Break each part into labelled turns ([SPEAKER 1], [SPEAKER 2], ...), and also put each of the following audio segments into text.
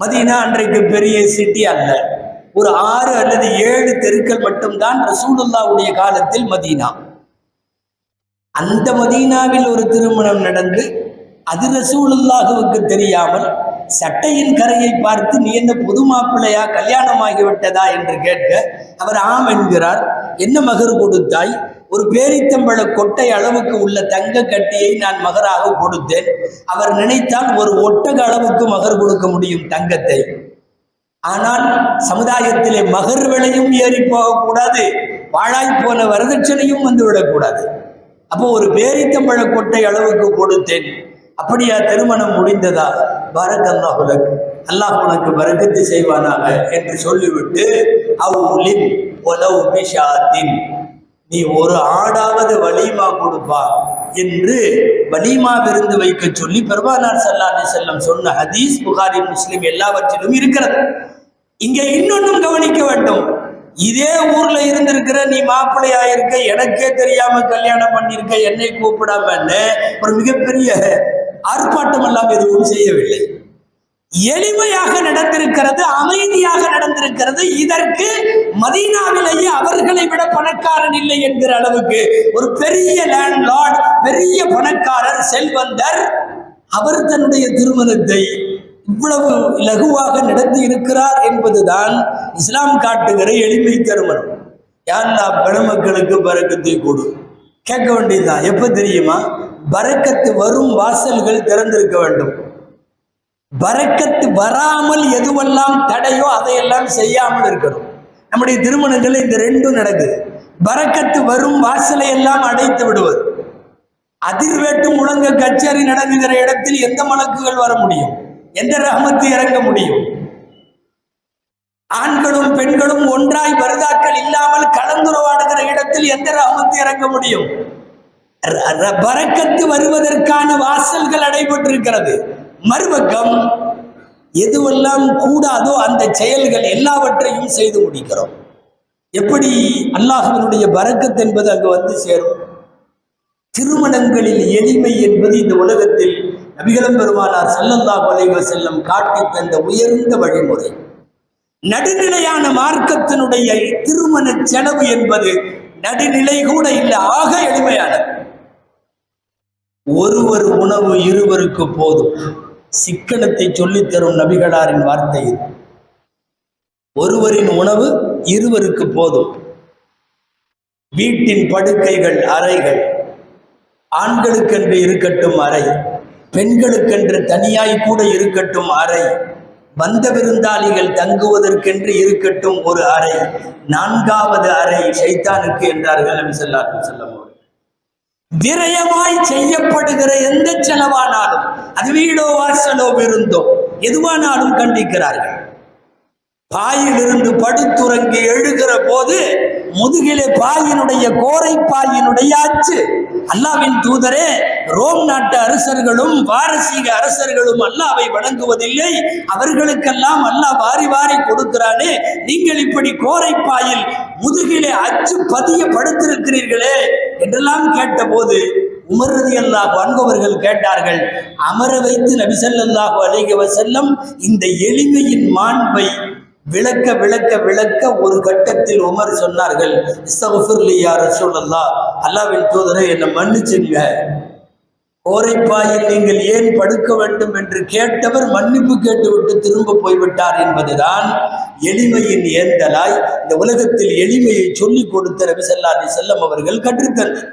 [SPEAKER 1] Medina அன்றைக்கு பெரிய city அல்ல, ஒரு 6 அல்லது 7 தெருக்கள் மட்டும்தான் ரசூலுல்லாஹ்வுடைய காலத்தில் மதீனா. அந்த மதீனாவில் ஒரு திருமணம் நடந்து அது ரசூலுல்லாஹ்வுக்கு தெரியாமல் சட்டையின் கரையை பார்த்து, நீ என்ன புது மாப்பிள்ளையா, கல்யாணமாகிவிட்டதா என்று கேட்க அவர் ஆம் என்கிறார். என்ன மகர் கொடுத்தாய்? ஒரு பேரித்தம்பழ கொட்டை அளவுக்கு உள்ள தங்க கட்டியை நான் மகராக கொடுத்தேன். அவர் நினைத்தால் ஒரு ஒட்டக அளவுக்கு மகர் கொடுக்க முடியும் தங்கத்தை. ஆனால் சமுதாயத்திலே மகர் விலையும் ஏறி போகக்கூடாது, பாழாய் போன வரதட்சணையும் வந்து விடக்கூடாது. அப்போ ஒரு பேரித்தம்பழ கொட்டை அளவுக்கு கொடுத்தேன். அப்படியா திருமணம் முடிந்ததா? பரக்கல்லாஹு லக், அல்லாஹ் உனக்கு பரக்கத்து செய்வானாக என்று சொல்லிவிட்டு, அவுலின் வலவ் பிஷாத்தின், நீ ஒரு ஆடாவது வலீமா கொடுப்பா என்று வலீமா விருந்து வைக்க சொல்லி பெருமானார் ஸல்லல்லாஹு அலைஹி வஸல்லம் சொன்ன ஹதீஸ் புகாரி, முஸ்லிம் எல்லாவற்றிலும் இருக்கிறது. இங்கே இன்னொன்னும் கவனிக்க வேண்டும். இதே ஊர்ல இருந்திருக்கிற நீ மாப்பிள்ளையா இருக்க, எனக்கே தெரியாம கல்யாணம் பண்ணிருக்க, என்னை கூப்பிடாமன்னு ஒரு மிகப்பெரிய ஆர்ப்பாட்டம் எல்லாம் எதுவும் செய்யவில்லை. எளிமையாக நடந்திருக்கிறது, அமைதியாக நடந்திருக்கிறது. இதற்கு மதீனாவிலேயே அவர்களை விட பணக்காரன் இல்லை என்கிற அளவுக்கு ஒரு பெரிய லேண்ட்லார்ட், பெரிய பணக்காரர், செல்வந்தர், அவர் தன்னுடைய திருமணத்தை இவ்வளவு லகுவாக நடத்தி இருக்கிறார் என்பதுதான் இஸ்லாம் காட்டுகிற எளிமை திருமணம். யாருன்னா பெருமக்களுக்கு பரக்கத்தை கொடு கேட்க வேண்டியதுதான். எப்ப தெரியுமா? பரக்கத்து வரும் வாசல்கள் திறந்திருக்க வேண்டும். பரக்கத்து வராமல் எதுவெல்லாம் தடையோ அதையெல்லாம் செய்யாமல் இருக்கணும். நம்முடைய திருமணங்கள் இந்த ரெண்டும் நடக்குது. பரக்கத்து வரும் வாசலை எல்லாம் அடைத்து விடுவது. அதிர்வேட்டு முழங்க கச்சேரி நடங்குகிற இடத்தில் எந்த மலக்குகள் வர முடியும்? எந்த ரஹ்மத்து இறங்க முடியும்? ஆண்களும் பெண்களும் ஒன்றாய் பரதாக்கள் இல்லாமல் கலந்துரவாடுகிற இடத்தில் எந்த ரஹ்மத்து இறங்க முடியும்? பரக்கத்து வருவதற்கான வாசல்கள் அடைபட்டிருக்கிறது. மறுபக்கம் எதுவெல்லாம் கூடாதோ அந்த செயல்கள் எல்லாவற்றையும் செய்து முடிக்கிறோம். எப்படி அல்லாஹ்வினுடைய பரக்கத் என்பது அங்கு வந்து சேரும்? திருமணங்களில் எளிமை என்பது இந்த உலகத்தில் நபிகளும் பெருமானார் ஸல்லல்லாஹு அலைஹி வஸல்லம் காட்டி தந்த உயர்ந்த வழிமுறை. நடுநிலையான மார்க்கத்தினுடைய திருமண செலவு என்பது நடுநிலை கூட இல்லை, ஆக எளிமையானது. ஒருவர் உணவு இருவருக்கு போதும். சிக்கனத்தை சொல்லித் தரும் நபிகளாரின் வார்த்தை. ஒருவரின் உணவு இருவருக்கு போதும். வீட்டின் படுக்கைகள் அறைகள் ஆண்களுக்கென்று இருக்கட்டும் அறை, பெண்களுக்கென்று தனியாய் கூட இருக்கட்டும் அறை, வந்த விருந்தாளிகள் தங்குவதற்கென்று இருக்கட்டும் ஒரு அறை, 4வது அறை ஷைத்தானுக்கு என்றார்கள் நபி ஸல்லல்லாஹு அலைஹி வஸல்லம். விரயமாய் செய்யப்படுகிற எந்த செலவானாலும், அது வீடோ வாசலோ விருந்தோ எதுவானாலும் கண்டிக்கிறார்கள். பாயிலிருந்து படுத்துறங்கி எழுகிற போது முதுகிலே பாயினுடைய கோரை பாயினுடைய அச்சு. அல்லாவின் தூதரே, ரோம் நாட்டு அரசர்களும் பாரசீக அரசர்களும் அல்லாவை வணங்குவதில்லை, அவர்களுக்கெல்லாம் அல்லாஹ் வாரி வாரி கொடுக்கிறானே, நீங்கள் இப்படி கோரைப்பாயில் முதுகிலே அச்சு பதிய படுத்திருக்கிறீர்களே என்றெல்லாம் கேட்டபோது உமர் ரலியல்லாஹு அன்ஹு அவர்கள் கேட்டார்கள். அமர வைத்து நபி ஸல்லல்லாஹு அலைஹி வஸல்லம் இந்த எளிமையின் மாண்பை விளக்க விளக்க விளக்க ஒரு கட்டத்தில் உமர் சொன்னார்கள், இஸ்தக்ஃபிர்லி யா ரசூலல்லாஹ், அல்லாஹ்வின் தூதரே என்னை மன்னிச்சுங்க, கோரைப்பாயில் நீங்கள் ஏன் படுக்க வேண்டும் என்று கேட்டவர் மன்னிப்பு கேட்டுவிட்டு திரும்ப போய்விட்டார் என்பதுதான் எளிமையின் ஏந்தலாய் இந்த உலகத்தில் எளிமையை சொல்லிக் கொடுத்த நபி ஸல்லல்லாஹு அலைஹி வஸல்லம் அவர்கள் கற்றுத்தந்தார்.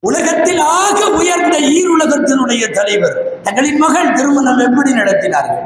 [SPEAKER 1] உலகத்தில் ஆக உயர்ந்த ஈருலகத்தினுடைய தலைவர் தங்களின் மகள் திருமணம் எப்படி நடத்தினார்கள்?